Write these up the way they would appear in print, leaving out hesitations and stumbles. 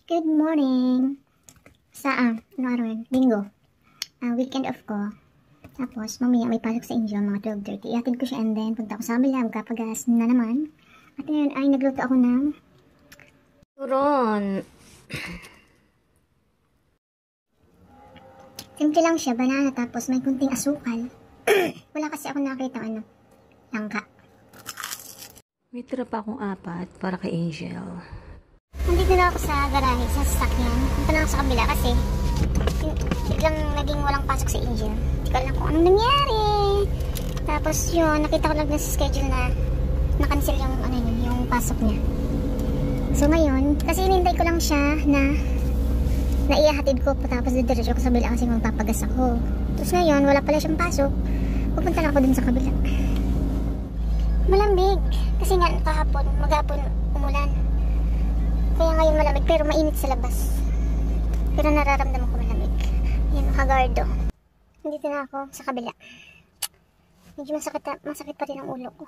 Good morning! Ano araw yun? Linggo. Weekend off ko. Tapos, mamaya may pasok sa inyo, mga 12:30. Iatid ko siya and then, punta ako sa kabila, magkapagas na naman. At ngayon ay nagluto ako ng turon. Simple lang siya, banana, tapos may kunting asukal. Wala kasi ako nakita langka. May tira pa akong 4 para kay Angel. Nandito na ako sa garahe, sa sasakyan. Punta na ako sa kabila kasi biglang naging walang pasok si Angel. Hindi ko alam kung anong nangyari. Tapos yun, nakita ko lang na sa schedule na na-cancel yung pasok niya. So ngayon, kasi inintay ko lang siya na ihahatid ko tapos didiretso ako sa kabila kasi magpapagas ako. Tapos ngayon, wala pala siyang pasok. Pupunta na ako dun sa kabila. Malamig. Kasi nga maghapon umulan. Kaya ngayon malamig pero mainit sa labas. Pero nararamdaman ko malamig. Yan, nakagardo. Nandito na ako sa kabila. Medyo masakit pa rin ang ulo ko.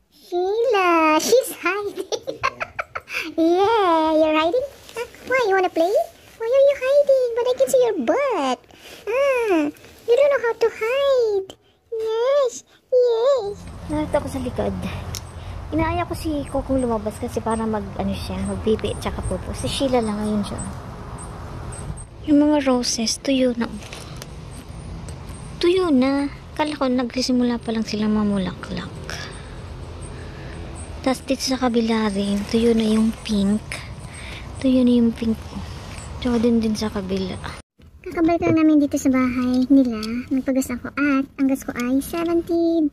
Sheila! She's hiding! Yeah! You're hiding? Huh? Why? You wanna play? Why are you hiding? But I can see your butt. You don't know how to hide. Yes! Yes! Narito ako sa likod. Inaaya ko si Kokong lumabas kasi para magpipi at saka pupo. Si Sheila lang ngayon siya. Yung mga roses, tuyo na. Tuyo na. Kala ko nagsisimula pa lang silang mamulaklak. Tapos dito sa kabila rin, tuyo na yung pink. Tuyo na yung pink ko. Tsaka din sa kabila. Kakabalik lang namin dito sa bahay nila. Nagpagas ako at ang gas ko ay $70.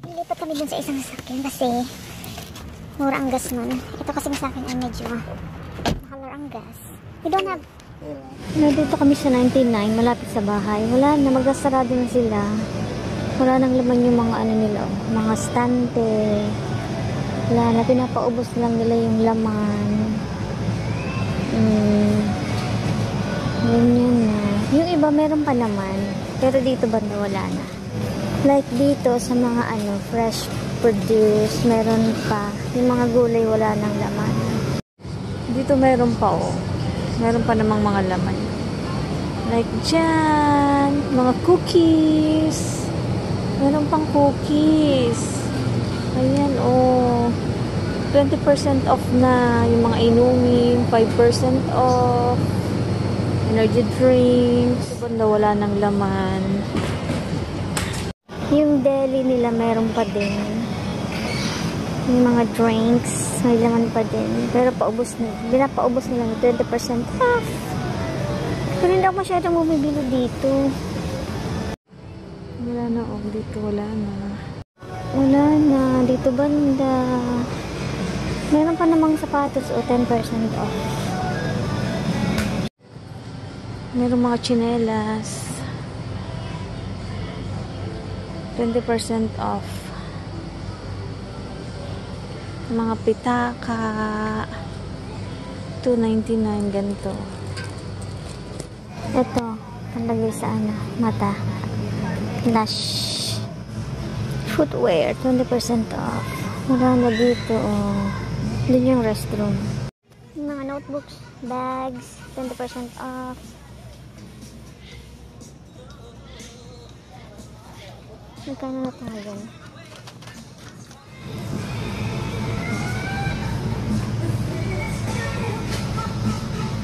Lilipat kami dun sa isang sasakyan kasi mura ang gas nun. Ito kasi sa akin ay medyo makamura ang gas. We don't have... Nandito kami sa 99, malapit sa bahay. Wala na, magsasarado na sila. Wala nang laman yung mga nila, mga stante. Wala na, pinapaubos lang nila yung laman. Ganyan na. Yung iba meron pa naman, pero dito banda wala na. Like dito sa mga fresh produce, meron pa. Yung mga gulay wala nang laman. Dito meron pa Meron pa namang mga laman. Like dyan, mga cookies. Meron pang cookies. Ayan 20% off na yung mga inumin, 5% off. Energy drinks. Dito banda wala nang laman. Yung deli nila meron pa din. Yung mga drinks, may laman pa din. Pero binapaubos nila ng 20% off. Pero hindi ako masyadong bumibili dito. Wala na dito wala na. Wala na. Dito banda. Meron pa namang sapatos 10% off. Meron mga tsinelas. 20% off. Mga pitaka. $2.99 ganito. Ito, panlagay sa mata. Lash. Footwear, 20% off. Wala na dito, Doon yung restroom. Mga notebooks, bags, 20% off. Magkano na tayo?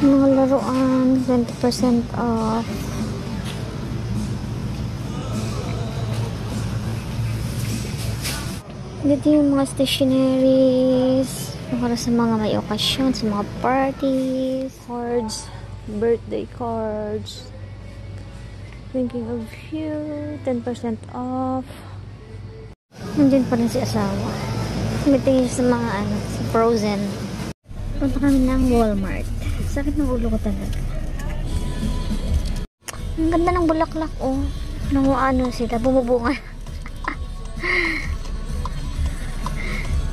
Mga laruan, 20% off. Dito yung mga stationaries para sa mga may okasyon, sa mga parties. Cards, birthday cards. Thinking of you, 10% off. Nandiyan pa rin si asawa. Tumitingin siya sa mga sa Frozen. Punta kami ng Walmart. Sakit ng ulo ko talaga. Ang ganda ng bulaklak, sila, bumubunga.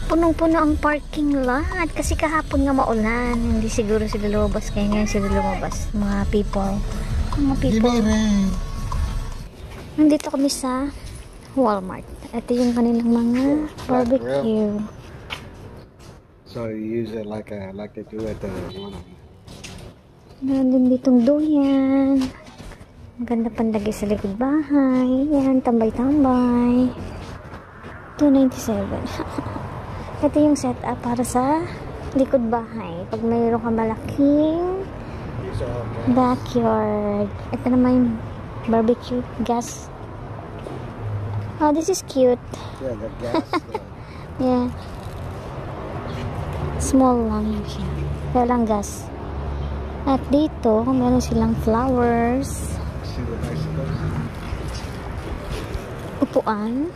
Punong-puno ang parking lot. Kasi kahapon nga maulan. Hindi siguro sila lumabas. Kaya ngayon sila lumabas. Mga people. Nandito kami sa Walmart. Ito yung kanilang mga barbecue. So you use it like they do at the one. Meron din ditong duyan. Maganda pandagay sa likod bahay. Yan, tambay-tambay. 297. Ito yung setup para sa likod bahay. Pag mayroon ka malaking backyard. Ito naman yung barbecue gas. Oh, this is cute. Yeah, the gas. Yeah. Small lang siya. Kaya lang gas. At dito, meron silang flowers. See the bicycles? Upuan.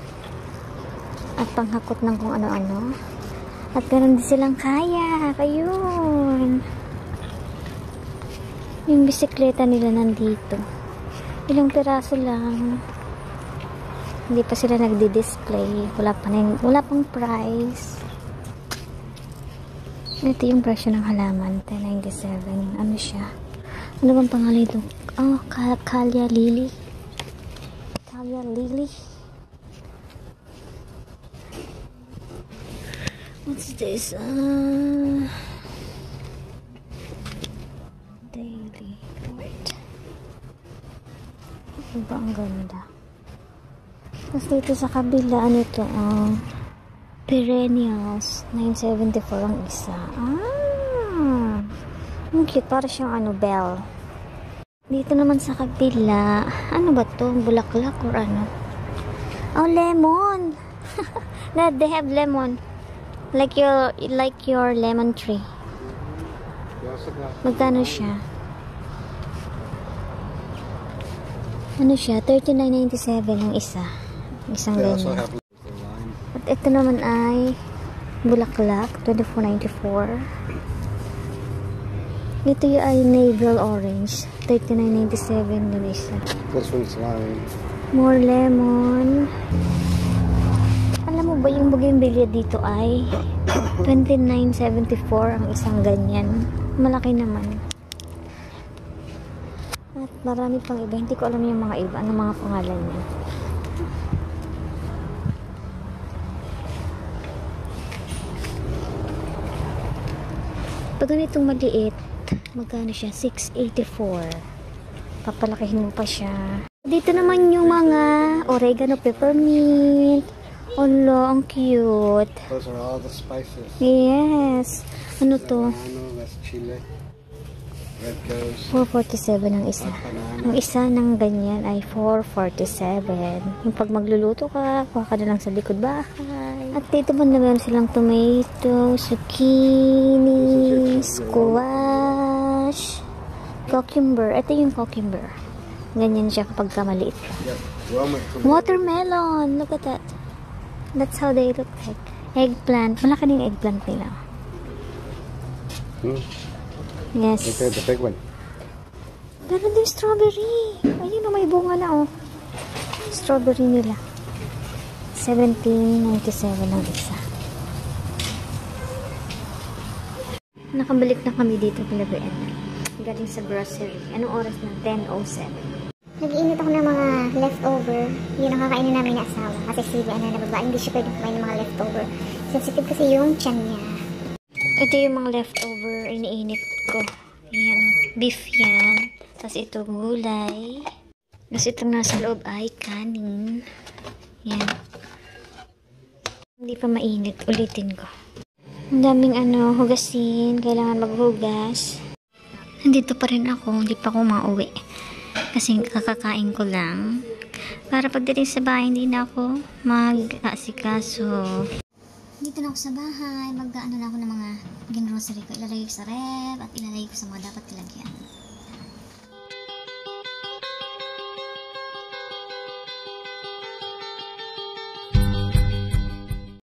At panghakot ng kung ano-ano. At meron din silang kayak. Ayun. Yung bisikleta nila nandito. Ilang piraso lang. Hindi pa sila nagdi-display. Wala pang price. Ito yung presyo ng halaman. 1097. Ano siya? Ano bang pangalan ito? Oh, Callia Lily. Callia Lily. What's this? Daily. Wait. Ano ba ang ganda? Tapos dito sa kabila, ano ito? Perennials. 974 ang isa. Ang cute. Para siyang bell. Dito naman sa kabila, ano ba to? Bulaklak or ano? Oh, lemon! They have lemon. Like your lemon tree. Magkano siya? Ano siya? 39.97 ang isa. Isang ganyan. At ito naman ay bulaklak. 24.94. Ito yung ay navel orange. 39.97 yung isa. This one's lime. More lemon. Alam mo ba yung bougainvillea dito ay 29.74 ang isang ganyan. Malaki naman. At marami pang iba. Hindi ko alam yung mga iba. Ano mga pangalan niya. Pag ganitong maliit, magkano siya? 684. Papalakihin mo pa siya. Dito naman yung mga oregano, peppermint. Olo, ang cute. Those are all the spices. Yes. Ano to? That's chile. Red goes. 447 ang isa. Ang isa ng ganyan ay 447. Yung pag magluluto ka, kuha ka na lang sa likod bahay. At dito ba naman silang tomato, zucchini, squash, cucumber. Ito yung cucumber. Ganyan siya kapag maliit pa. Watermelon. Look at that. That's how they look like. Eggplant. Malaki din yung eggplant nila. Yes. Okay, the big one. Meron din strawberry. Ayun, may bunga na, oh. Strawberry nila. 17.97 ang isa. Nakabalik na kami dito kila BN. Galing sa grocery. Anong oras na? 10:07. Nag-iinit ako ng mga leftover. Yun ang kakainin namin na asawa. Kasi si na babae, hindi siya pwede kumain ng mga leftover. Sensitive kasi yung tiyan niya. Ito yung mga leftover. Iniinit ko. Yan. Beef yan. Tapos ito gulay. Tapos itong nasa loob ay kanin. Yan. Hindi pa mainit. Ulitin ko. Ang daming hugasin. Kailangan maghugas. Nandito pa rin ako. Hindi pa ako mauwi. Kasi kakakain ko lang. Para pagdating sa bahay, hindi na ako mag-aasikaso. Dito na ako sa bahay. Mag-ano na ako ng mga grocery ko. Ilalagay ko sa ref at ilalagay ko sa mga dapat ilagyan.